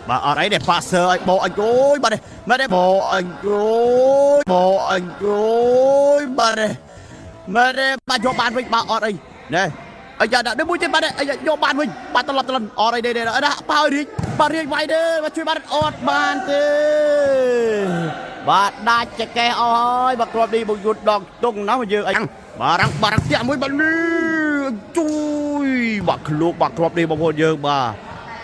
bà ở đấy để pha sơ bộ anh ơi bà đây mà đây bộ anh ơi bà đây bà cho bàn với bà ở đây nè anh giờ đã đến mũi trên bà đây anh giờ cho bàn với bà tao lần ở đây đây đã bà riêng vậy đây bà chui bà ọt bàn thế bà đã chạy kè ơi bà còn đi một chút đòn tung nó mà giờ anh bà đang tiệm mũi bà đi chui bà luộc bà còn đi một hồi giờ bà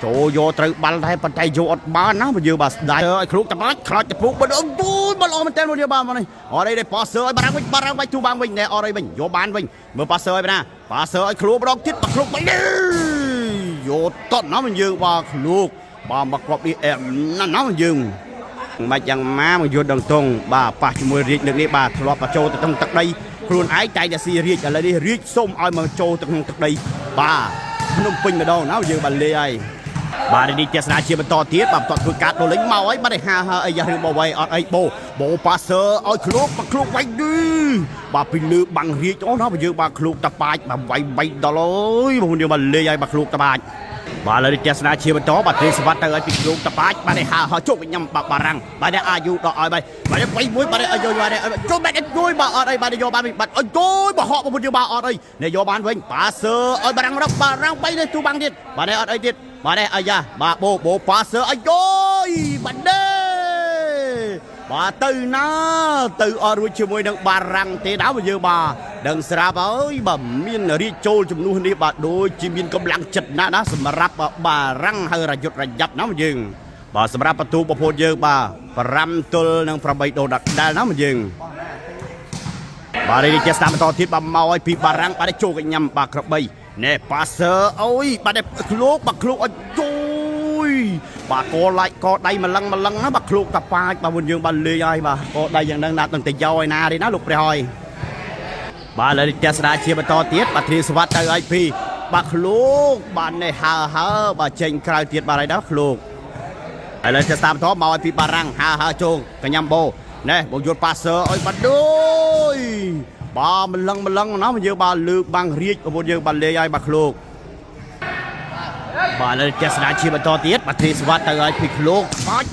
chỗ vô từ bắn hay bắn tay vô ba nó mà vừa bà đại ơi khúc tập bắn khơi tập phúc bắn ông tôi bắn lo mình tên một giờ ba mà này ở đây để pass ơi bà đang bay thu bang mình nè ở đây mình vô ban mình vừa pass ơi nè pass ơi khúc bắn thiết bắn khúc bắn đi vô tận nó mình vừa bà khúc bà mặc quần đi em nó mình dừng mà chẳng má mà vô đồng tung bà pa mùi riết được đi bà lọt bà trâu từ trong tận đây luôn ái chạy để xì riết lại đi riết xông ai mà trâu từ tận đây bà nông pin mà đâu nó vừa bà lê ai bà đi chơi sna chia bên to tiết bà toàn thôi cát đồ lính mau ấy bà đây ha ấy giờ bao vây ở ấy bộ passer ơi khluộc vay đi bà pin lư bằng riết chỗ nó bây giờ bà khluộc tập bài bà vay đó lối một điều bà lê ai bà khluộc tập bài bà lại đi chơi sna chia bên to bà đi svat tới pin khluộc tập bài bà đây ha chốt với nhầm bà răng bà đây ayu đó ở bà đây quay mũi bà đây vô bà đây cho mẹ tôi bà ở đây bà đây vô bà mình bà ơi tôi bà họ một điều bà ở đây này vô bàn với passer ơi bà răng bay đây tu băng đi bà đây ở đây đi bà đây ai da bà bộ passer ai ơi bà đây bà từ ở đuôi chiều môi đằng bà răng thế đáo bây giờ bà đằng sra ơi bà miên đi trôi chùm luôn đi bà đôi chim miên cầm lăng chật nã đó sầm rap bà răng hơi ra giật ra dập nó mà dừng bà sầm rap tu bà phô giờ bà ram tul nang prabai đồ đặt đa nó mà dừng bà đây đi chơi stam to thiết bà mau ai pi bà răng bà đây trôi cái nhầm bà cặp bay nè passer ơi bà đẹp khluộc ơi trời bà co đây mà lăng nó bà khluộc tập pa bà buồn dương bà lê ai bà co đâyยังđang nạt từng tình dâu ai na đi nó lục rồi bà lại chơi sra chia bà to tiết bà thi swat tới ai pi bà khluộc bà này ha bà chênh cài tiết bà này đó khluộc lại lên chơi stam to mau ai pi bà răng ha chuông cái nhầm bồ nè bộ vô passer ơi bà đôi bà mình lăng nó mà giờ bà lư bằng riết ở một giờ bà lê ai bà khluộc bà lên chơi sna chia bà to tiết bà thi swat tới ai pi khluộc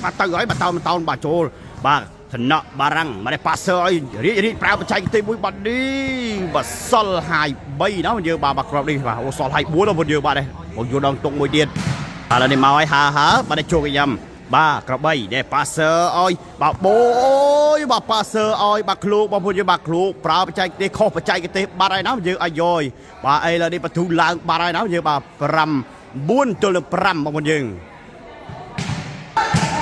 bà tới ấy bà tao bà trôi bà thần nọ bà răng mà đây passer ơi riết prao bà chạy cái mũi bà đi bà sol 2 bay nó mà giờ bà crop đi bà sol 2 búa nó một giờ bà đây một giờ đang tung mùi điện bà lên đi mau ấy ha bà đây trôi cái nhầm bà cặp bay để passer ơi bà bôi bà passer ơi bà khluộc bà muốn bà khluộc prao bà chạy cái kho bà chạy cái tê bà đây nó giờ ai rồi bà ấy là đi bà thu lang bà đây nó giờ bà pram buôn cho lực pram bà muốn dừng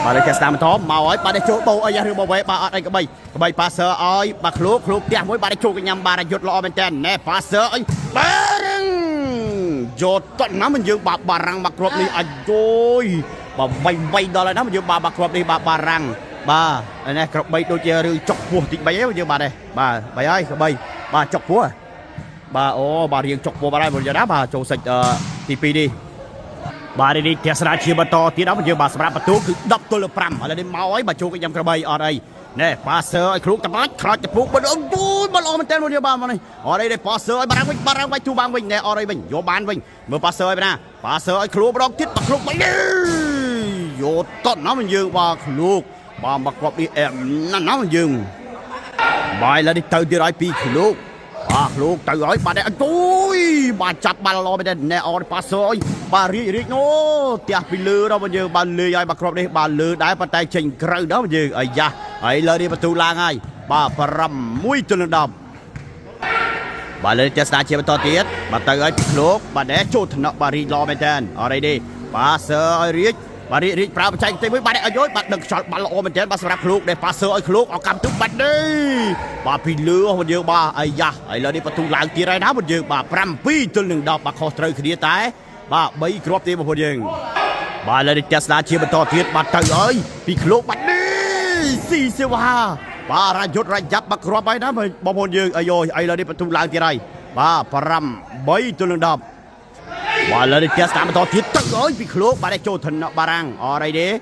bà đây cái stam to màu ấy bà đây chỗ bầu ấy giờ bao vây bà ở đây cái bay passer ơi bà khluộc tiệm với bà đây chỗ cái nhầm bà đây giật lo bên trên nè passer ơi giật tận nó mình dừng bà răng bà crop đi ai rồi bà bay đó là nó bây giờ bà crop đi bà răng bà này crop bay đôi chơi rồi chọc bùa thì bay bây giờ bà đây bà ơi bay bà chọc bùa bà riêng chọc bùa bà đây bây giờ đó bà trâu sạch TP đi bà đi Tesla chia bà to tí đó bây giờ bà sắp bắt cứ đập tôi là pram ở đây đi mau ấy bà trâu cái nhầm crop bay ở đây nè passer ơi khluộc tập phúc bà ông tôi bà lo mình tên một giờ bà mà này ở đây passer ơi bà răng bay thu bang mình nè ở đây mình vô ban mình mở passer ơi nè passer ơi khluộc bà đong thiết bà khluộc bay đi vô tận nó mình dừng bà khluộc bà mặc quần đi em nó mình dừng bài là đi từ từ lại pi khluộc bà khluộc từ rồi bà đây anh tôi bà chặt bà lo bên đây nè ở đây passer ơi bà riết nó tiệt pi lừa đâu bây giờ bà lừa ai bà crop đi bà lừa đá bà tay chỉnh cờ đó bây giờ ấy da ấy lời đi bà tu lang ai bà pram mũi cho lên đầm bà lên chơi sna chia bà to tiết bà từ ấy khluộc bà để chốt nó bà riết lo bên trên ở đây đi passer ơi riết bà riết prao bà chạy tới với bà đây ở dưới bà đừng chọn bà lo bên trên bà sập khluộc để passer ơi khluộc ở cầm chút bà đi bà pi lừa bây giờ bà ấy da ấy lời đi bà tu lang kia đây đó bây giờ bà pram pi cho lên đầm bà khó trời kia té bà bay crop đi bây giờ bà lên chơi sna chia bà to tiết bà từ ơi pi khluộc bà đi xì xì hoa bà ra giật ra dập bà crop ấy đó bà bây giờ ấy rồi ấy lời đi bà tu lang kia đây bà pram bay cho lên đầm bà lên chơi sna bà to tiết từ ơi pi khluộc bà đây cho thần nó bà răng ở đây đi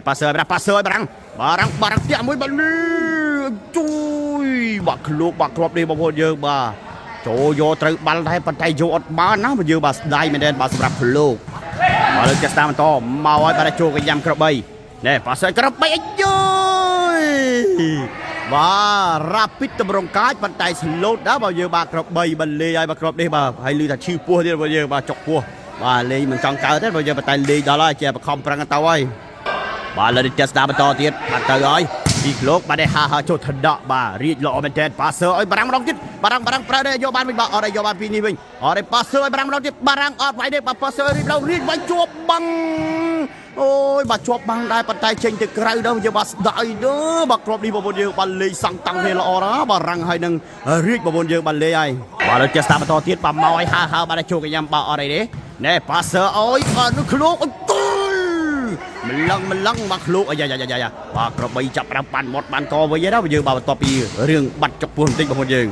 passer bà răng tiệm mới bà đi chui bà khluộc bà crop đi bà bây giờ bà chỗ vô từ bà đây bà tay vô bà nó bây giờ bà đây mình đen bà sập khluộc លើចេះតាមបន្តមកឲ្យបានចូលកញ្ញាំក្របីណែប៉ាសើក្របីអីយយបាទរ៉ាពីតតម្រងកាចប៉ុន្តែស្លូតដែរបើយើងបាទក្របីបានលេងឲ្យបាទគ្រាប់នេះបាទហើយលឺថាឈឺពោះទៀតបើយើងបាទចុកពោះបាទលេងមិនចង់កើតទេបើយើងតែលេងដល់ហើយជាបខំប្រឹងទៅហើយបាទលើចេះតាមបន្តទៀតបាទទៅហើយពីក្លោកបាទនេះហាចូលថដកបាទរៀបល្អមែនតើប៉ាសើឲ្យបារាំងម្ដងទៀតបារាំងប្រើដែរយកបានវិញបាទអត់ឲ្យយកបានពីនេះវិញអត់ឲ្យប៉ាសើឲ្យបារាំងម្ដងទៀតបារាំងអត់វាយទេបាទប៉ាសើរៀបឡើងរៀបវាយជាប់បាំងអូយបាទជាប់បាំងដែរប៉ុន្តែចេញទៅក្រៅដល់យើងបាទស្ដាយទៅបាទគ្រាប់នេះបងប្អូនយើងបាទលេងសង់តាំងគ្នាល្អណាស់បាទរាំងហើយនឹងរៀបបងប្អូនយើងបាទលេងហើយបាទលើចេះតាមបន្តទៀតបាទមកឲ្យហាបាទចូលកញ្ញាំបាទអត់អីទេណែប៉ាសើអើយបាទនោះក្លោកអត់ម្លឹងមកឃ្លោកអាយ៉ាបាទក្របីចាប់ប្រាំបានមាត់បានកវិញហើយណាយើងបាទបន្ទាប់ពីរឿងបាត់ចុកពោះបន្តិចបងប្អូនយើង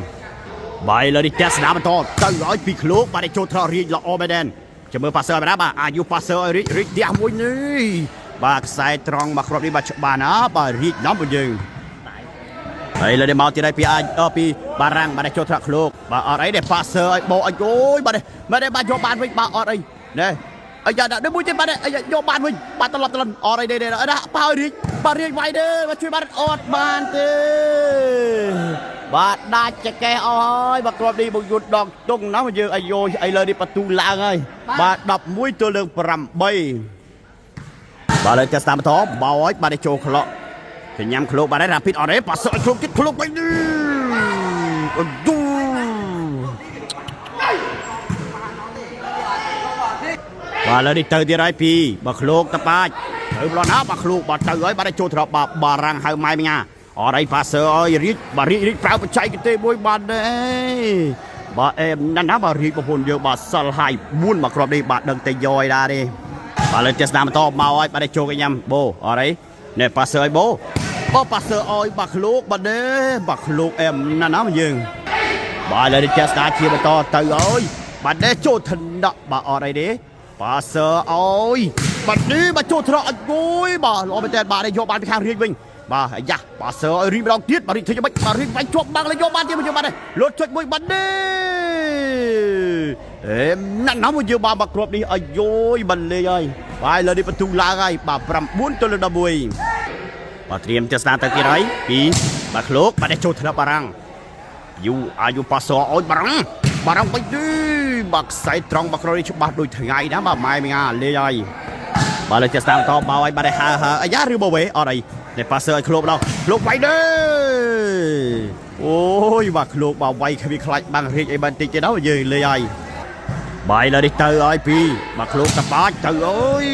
បាយលើនេះតែស្ដាប់បន្តទៅឲ្យពីឃ្លោកបាទចូលត្ររៀងល្អមែនដែរចាំមើលប៉ាសើណាបាទអាយុប៉ាសើឲ្យរីកះមួយនេះបាទខ្សែត្រង់មកគ្រាប់នេះបាទច្បាស់ណាបាទរីកណាស់បងយើងហើយលើនេះមកទៀតហើយពីបារាំងបាទចូលត្រឃ្លោកបាទអត់អីទេប៉ាសើឲ្យបោអអូយបាទបាទយកបានវិញបាទអត់អីណែអាយ៉ាដល់មួយទៀតបាទយកបានវិញបាទត្រឡប់អត់អីទេណាប៉ារីកបាទរៀងវាយទេបាទជួយបាទអត់បានទេបាទដាច់ចកេះអស់ហើយបាទគ្រាប់នេះបងយុទ្ធដងទុងណាយើងអាយុឥឡូវនេះបន្ទូឡើងហើយបាទ11ទល់នឹង8បាទលើចេះតាមបន្តបោឲ្យបាទចូលក្លោកទៅញ៉ាំក្លោកបាទរ៉ាពីតអត់ទេប៉ាសើឲ្យក្លោកទៀតក្លោកវិញអូយបាទលើនេះទៅទៀតហើយពីបើឃ្លោកតបាច់ទៅប្លន់ណាបាទឃ្លោកបាទទៅហើយបាទចូលត្រប់បាទបារាំងហៅម៉ែមីងាអត់អីប៉ាសើអើយរីកបាទរីកប្រើបច្ចេកទេសមួយបាទទេបាទអេណាស់ណាបាទរីកបងប្អូនយើងបាទសល់ហើយ4មកគ្រាប់នេះបាទដឹងតែយ៉យដែរទេបាទលើចេះស្ដាប់បន្តមកហើយបាទចូលកញ្ញាំបូអត់អីណែប៉ាសើឲ្យបូប៉ាសើអើយបាទឃ្លោកបាទទេបាទឃ្លោកអេណាស់ណាយើងបាទលើចេះស្ដាប់ជាបន្តទៅអើយបាទទេចូលធនៈបាទអត់អីទេប៉ាសើអើយបាទនេះបាទចូលត្រកអត់គួយបាទល្អមែនតើបាទយកបានពីខាងរៀងវិញបាទអាយ៉ាប៉ាសើឲ្យរីម្ដងទៀតបាទរីធ្វើយ៉ាងម៉េចបាទរីវាយជាប់បាំងលេយកបានទៀតមកយកបានទេលោតចុចមួយបាទនេះអេណាស់ណាមកយកបានបាទគ្រាប់នេះអាយយបានលេងហើយបាទលើនេះបន្ទូឡើងហើយបាទ9ទល់នឹង11បាទត្រៀមទស្សនាទៅទៀតហើយពីបាទឃ្លោកបាទចូលថ្នាក់បារាំងយូអាយុប៉ាសើអើយបារាំងវិញនេះបាទខ្សែត្រង់បាទគ្រាប់នេះច្បាស់ដូចថ្ងៃណាបាទម៉ែមីងាលេងហើយបាទលើចេះតាមតបឲ្យបាទហើអាយ៉ាឬបវេអត់អីតែប៉ាសើឲ្យឃ្លោកដល់ឃ្លោកវាយទេអូយបាទឃ្លោកបាទវាយគ្មានខ្លាច់បាំងរៀកអីបន្តិចទេដល់យើងលេងហើយបាយលើនេះទៅឲ្យពីបាទឃ្លោកតបាច់ទៅអើយ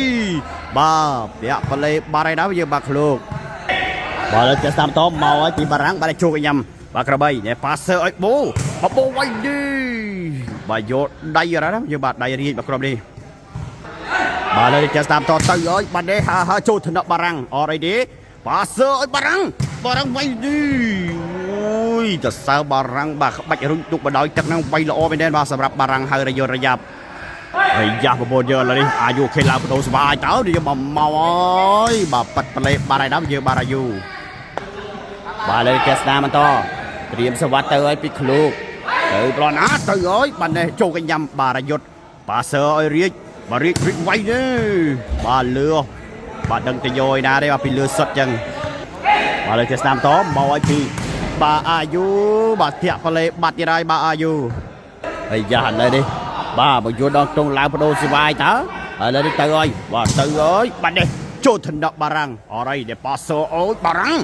បាទពាក់ប្លេបាទឯណាយើងបាទឃ្លោកបាទលើចេះតាមតបមកឲ្យពីបារាំងបាទចូលកញ្ញាំបាទក្របីនេះប៉ាសើឲ្យបូវាយទេបាទយកដៃរ៉ាណាយើងបាទដៃរៀងបាទក្រុមនេះបាទលើចេះតាមតទៅអើយបាទនេះហើចូលថ្នាក់បារាំងអត់អីទេប៉ាសើឲ្យបារាំងវាយទេអូយតសើបារាំងបាទក្បាច់រុញទុកបដោយទឹកហ្នឹងវាយល្អមែនទេបាទសម្រាប់បារាំងហើយរយរយ៉ាប់ហើយយ៉ាស់បងប្អូនយើងឥឡូវនេះអាយុខេឡើងបដូរស្វាយតើយើងមកអើយបាទប៉ាត់ប្លេបាទឯណាយើងបាទអាយុបាទលើចេះតាមបន្តត្រៀមសវត្តទៅឲ្យពីឃ្លោកទៅប្លន់ណាទៅអើយបាទនេះចូលកញ្ញាំបាទរយុទ្ធប៉ាសើឲ្យរៀកបាទរៀកវាយទេបាទលឺបាទដឹងតែយ៉យណាទេបាទពីលឺសុតចឹងបាទលើចេះតាមតមកឲ្យពីបាទអាយុបាទធាក់ប្លេបាត់ទៀតហើយបាទអាយុហើយយ៉ាឥឡូវនេះបាទបើយួនដល់តុងឡើងបដូរស៊ីវាយតើឥឡូវនេះទៅហើយបាទទៅអើយបាទនេះចូលថ្នាក់បារាំងអរ៉ៃដែលប៉ាសើអូយបារាំង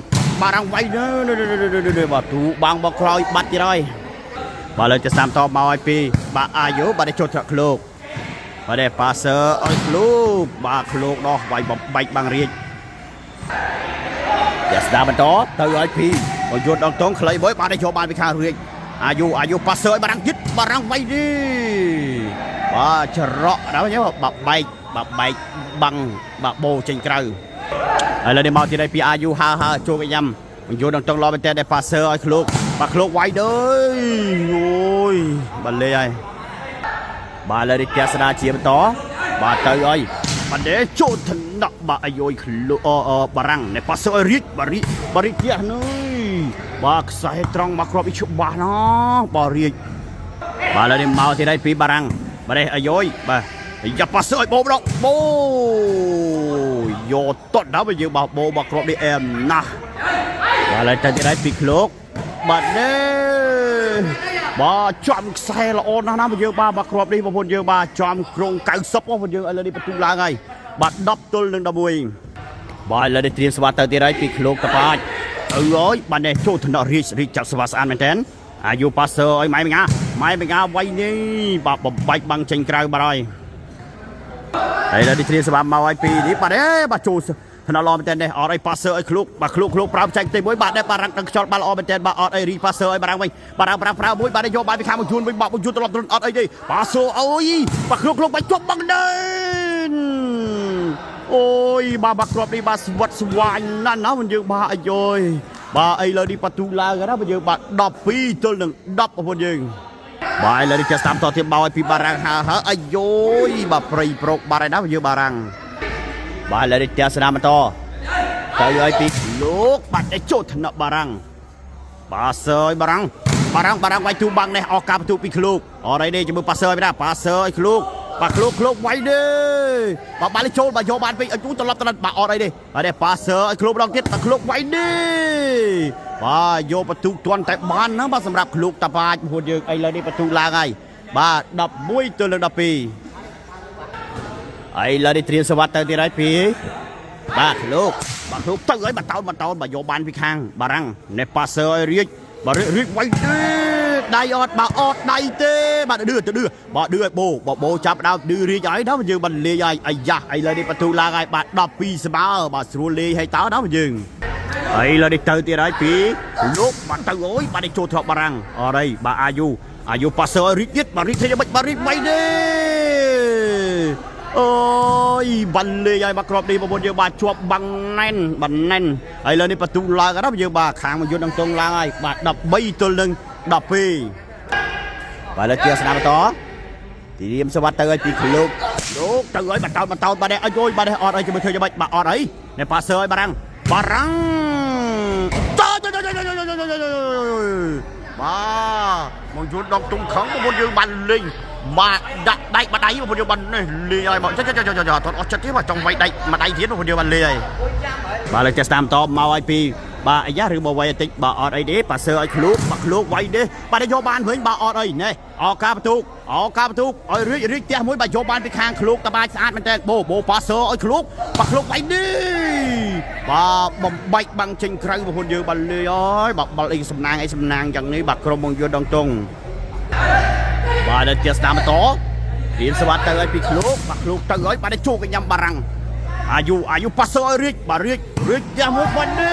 វាយទេបាទទូបាំងមកក្រោយបាត់ទៀតហើយបាទលើចេះតាមតមកឲ្យពីបាទអាយុបាទចូលថ្នាក់ឃ្លោកបាទនេះប៉ាសើឲ្យឃ្លោកបាទឃ្លោកដោះវាយបំបែកបាំងរៀងយ៉ាស្ដាប់បន្តទៅឲ្យពីបើយួនដល់តុងខ្លីមួយបាទយកបានពីខាងរៀងអាយុប៉ាសើឲ្យបារាំងយឹតបារាំងវាយទេបាទច្រកដល់ញ៉បាទបែកបាំងបាទបោចេញក្រៅឥឡូវនេះមកទៀតឲ្យពីអាយុហើចូលកញ្ញាំយួនដល់តុងឡមែនតែប៉ាសើឲ្យឃ្លោកបាទឃ្លោកវាយទេអូយបាទលេហើយបាទលើនេះផ្ទះស្ដាជាបន្តបាទទៅអីបាទទេចូលថ្នាក់បាទអាយុឃ្លោកបារាំងនេះប៉ាសើឲ្យរៀកបាទរីកទៀតនេះបាទខ្សែត្រង់មកគ្រាប់វាច្បាស់ណាបាទរៀកបាទលើនេះមកទៀតហើយពីបារាំងបាទនេះអាយុបាទ យ៉ាប៉ាសើឲ្យបោម្ដងបូយកតត់ដល់បើយើងបោបោមកគ្រាប់នេះអែមណាស់បាទឡើយទៅទៀតហើយពីឃ្លោកបាទនេះបាទចំខ្សែល្អណាស់ណាបើយើងបាទមកគ្រាប់នេះបងប្អូនយើងបាទចំក្រុង90បងប្អូនយើងឥឡូវនេះបន្ទុកឡើងហើយបាទ10ទល់នឹង11បាទឥឡូវនេះត្រៀមស្វាទៅទៀតហើយពីឃ្លោកតបាច់អើយបាទនេះចូលថ្នាក់រីកចាក់ស្វាស្អាតមែនតើអាយុប៉ាសើឲ្យម៉ៃមងាវាយនេះបាទបំបាច់បាំងចេញក្រៅបាទហើយឥឡូវនេះត្រៀមសម្រាប់មកឲ្យពីនេះបាទបាទចូលថ្នាក់ល្អមែនតើនេះអត់អីប៉ាសើឲ្យឃ្លោកបាទឃ្លោកប្រើបច្ចេកទេសមួយបាទដែលបារាំងដឹងខ្យល់បាល់ល្អមែនតើបាទអត់អីរីប៉ាសើឲ្យបារាំងវិញបារាំងប្រើមួយបាទយកបាល់ពីខាងមកយួនវិញបាទមកយួនត្រឡប់អត់អីទេប៉ាសើអើយបាទឃ្លោកបាច់ជាប់បាំងដែរអូយបាទគ្រាប់នេះបាទស្វិតស្វាញណាស់ណាមិនយើងបាទអាយយបាទឥឡូវនេះប៉ាទូឡើងណាបើយើងបាទ12ទល់នឹង10បងប្អូនយើងបាទឥឡូវនេះចាស់តាមតទៀតបោឲ្យពីបារាំងហើអាយយបាទប្រៃប្រោកបាត់ហើយណាបើយើងបារាំងបាទឥឡូវនេះចាស់ស្ដាមបន្តទៅឲ្យពីលោកបាទឲ្យចូលថ្នាក់បារាំងបាទសើយបារាំងវាយទូបាំងនេះអស់ការបន្ទុកពីឃ្លោកអរអីនេះជាមួយប៉ាសើយណាប៉ាសើយឃ្លោកបាទឃ្លោកវាយទេបាទបាល់ចូលបាទយកបានវិញឲ្យត្រឡប់ទៅបាទអត់អីទេបាទនេះប៉ាសើឲ្យឃ្លោកម្ដងទៀតបាទឃ្លោកវាយទេបាទយកបន្ទុកទាន់តែបានណាបាទសម្រាប់ឃ្លោកតាបាច់ព្រោះយើងឥឡូវនេះបន្ទុកឡើងហើយបាទ11ទល់នឹង12ឥឡូវនេះត្រៀមសវត្តទៅទៀតហើយពីបាទឃ្លោកទៅហើយបាទតោនបាទយកបានពីខាងបារាំងនេះប៉ាសើឲ្យរៀកបាទរៀកវាយទេដៃអត់បាទអត់ដៃទេបាទឌឺបាទឌឺឲ្យបោចាប់ដើមឌឺរៀកហើយដល់យើងបានលេងហើយអាយ៉ាឥឡូវនេះបន្ទុកឡើងហើយបាទ12ស្មើបាទស្រួលលេងហើយតើដល់យើងឥឡូវនេះទៅទៀតហើយពីលោកបាទទៅអើយបាទចូលធ្លាប់បារាំងអរអីបាទអាយុប៉ាសើរីកទៀតបាទរីកធ្វើមិនបាទរីកមិនទេអូយបានលេងហើយបាទគ្រាប់នេះបងប្អូនយើងបាទជាប់បាំងណែនបាទណែនឥឡូវនេះបន្ទុកឡើងហើយយើងបាទខាងមកយន្តនឹងតងឡើងហើយបាទ13ទល់នឹង12បាទលើជាស្ដាប់បន្តទីរៀមសវត្តទៅឲ្យពីឃ្លោកទៅឲ្យបន្តបាទនេះអើយបាទនេះអត់អីជាមួយធ្វើយ៉ាងម៉េចបាទអត់អីនេះប៉ាសើឲ្យបារាំងបាទមកយន្តដងទុំខឹងបងប្អូនយើងបានលេងបាទដាក់ដៃបាត់ដៃបងប្អូនយើងបាននេះលេងឲ្យមកចុះអត់អស់ចិត្តទេបាទចង់វាយដៃមួយដៃទៀតបងប្អូនយើងបានលេងហើយបាទលើចេះស្ដាមតមកឲ្យពីបាទអាយ៉ាឬមកវាយតិចបាទអត់អីទេប៉ាសើឲ្យឃ្លោកបាទឃ្លោកវាយទេបាទយកបានវិញបាទអត់អីណែអោការបន្ទុកឲ្យរីកផ្ទះមួយបាទយកបានពីខាងឃ្លោកតបាច់ស្អាតមែនតើបោប៉ាសើឲ្យឃ្លោកបាទឃ្លោកវាយទេបាទបំបាច់បាំងចេញក្រៅបងប្អូនយើងបានលេងហើយបាទបាល់អីសំណាងយ៉ាងនេះបាទក្រុមមកយន្តដងតុងបាទលើចេះស្ដាមបន្តរៀនសវត្តទៅឲ្យពីឃ្លោកបាទឃ្លោកទៅឲ្យបាទជួកញ៉ាំបារាំងអាយុប៉ាសើឲ្យរីកបាទរីកផ្ទះមួយបាត់ទេ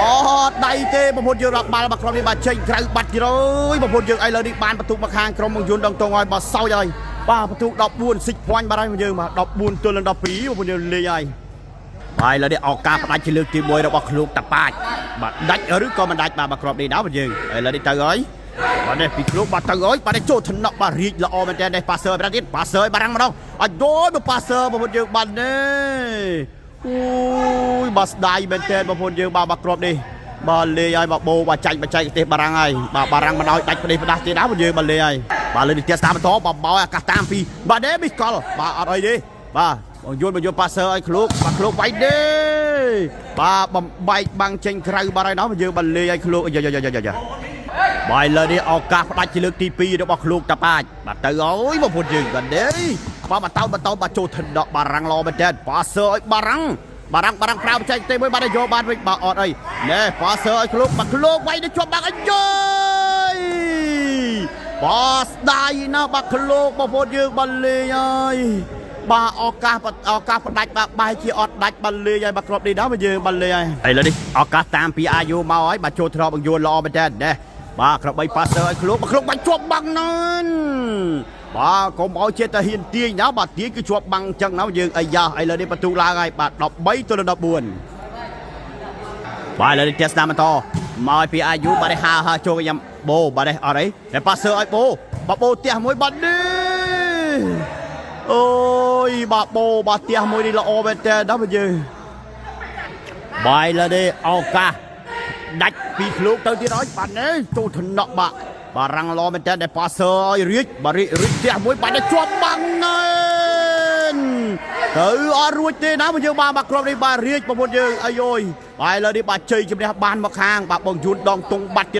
អត់ដៃទេបងប្អូនយើងរកបាល់មកក្រុមនេះបាទចេញក្រៅបាត់ទៀតអើយបងប្អូនយើងឥឡូវនេះបានបន្ទុកមកខាងក្រុមមកយន្តដងតុងឲ្យបាទសោយហើយបាទបន្ទុក14 6 point បាទហើយយើងបាទ14ទល់នឹង12បងប្អូនយើងលេងហើយបាទឥឡូវនេះឱកាសផ្ដាច់ជាលើកទី1របស់ឃ្លោកតាប៉ាច់បាទដាច់ឬក៏មិនដាច់បាទក្រុមនេះដែរបងយើងឥឡូវនេះទៅហើយបាទនេះពីឃ្លោកបាទទៅហើយបាទចូលថ្នាក់បាទរីកល្អមែនតើនេះប៉ាសើបាទទៀតប៉ាសើបារាំងម្ដងអត់ដូចប៉ាសើបងប្អូនយើងបាទនេះអូយបាទស្ដាយមែនតើបងប្អូនយើងបាទគ្រាប់នេះបាទលេងហើយបាទបោបាទចាញ់បច្ចេកទេសបារាំងហើយបាទបារាំងមិនឲ្យដាច់ផ្ដេសផ្ដាស់ទេដែរបងយើងបាទលេងហើយបាទលើនេះទៀតតាមបន្តបាទបោអាកាសតាមពីបាទនេះមីកលបាទអត់អីទេបាទយន្តប៉ាសើឲ្យឃ្លោកបាទឃ្លោកវាយទេបាទបំបែកបាំងចេញក្រៅបាទហើយដល់យើងបាទលេងឲ្យឃ្លោកយ៉ាបាទលើនេះឱកាសផ្ដាច់ជាលើកទី2របស់ឃ្លោកតាប៉ាច់បាទទៅអើយបងប្អូនយើងបាទនេះបាទបន្តបាទចូលថ្នាក់បារាំងល្អមែនតើប៉ាសើឲ្យបារាំងប្រើបច្ចេកទេសមួយបាទយកបានវិញបាទអត់អីណែប៉ាសើឲ្យឃ្លោកបាទឃ្លោកវាយទៅជាប់បាក់អីយយបាទស្ដាយណាស់បាទឃ្លោកបងប្អូនយើងបាទលេងហើយបាទឱកាសផ្ដាច់បាទបែរជាអត់ដាច់បាទលេងហើយបាទគ្រាប់នេះដែរបងយើងបាទលេងហើយឥឡូវនេះឱកាសតាមពីអាយុមកហើយបាទចូលថ្នាក់បង្យួនល្អមែនតើណែបាទក្របីប៉ាសើឲ្យឃ្លោកបាទឃ្លោកបាច់ជាប់បាំងណាស់បាទកុំឲ្យចេះតែហ៊ានទាញណាបាទទាញគឺជាប់បាំងអញ្ចឹងណាយើងអាយ៉ាឥឡូវនេះបន្ទុកឡើងហើយបាទ13ទល់នឹង14បាទឥឡូវនេះចេះស្ដាប់បន្តមកឲ្យពីអាយុបាទហើចូលញ៉ាំបោបាទអត់អីតែប៉ាសើឲ្យបោផ្ទះមួយបាទនេះអូយបាទបោបាទផ្ទះមួយនេះល្អមែនតើដល់បងយើងបាទឥឡូវនេះឱកាសដាច់ពីឃ្លោកទៅទៀតហើយបាទនេះចូលថ្នាក់បាទ បារាំងឡមែនតើតែប៉ាសើឲ្យរៀចបារីរៀចផ្ទះមួយបាច់តែជាប់បាំងណាទៅអត់រួចទេណាមកយើងបានបាក់គ្រាប់នេះបាទរៀចបងប្អូនយើងអាយយបាទឥឡូវនេះបាទជ័យជំនះបានមកខាងបាទបងយួនដងតុងបាត់